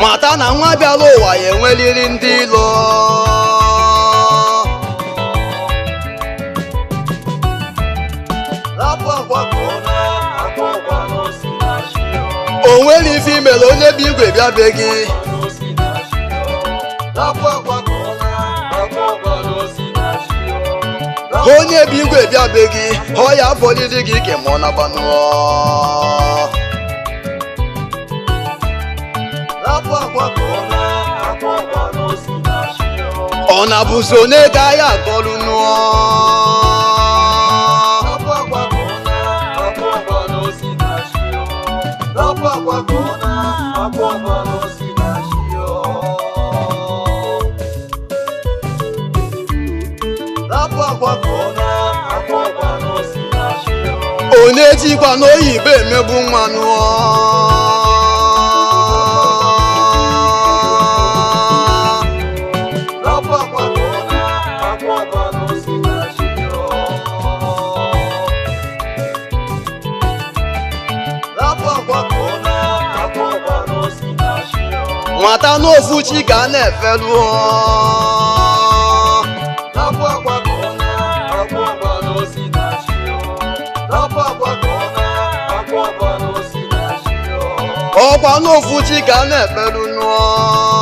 mata na nwa bịara ụwa ya enweriri ndị ilo o nwere ife imere onye bụ igwe bịa be gị onye bụ igwe bịa be gị ọ ya afọdịdị gị ike ma ọ nabanụọ ọ na-abụzi onye ga ya akọlụ nụọ onye jikwa n'oyibo emegbu nwa nụọ nwata n'ofu chi ka a na-efelu ọkwa n'ofu chi ka a na-efelu nụọ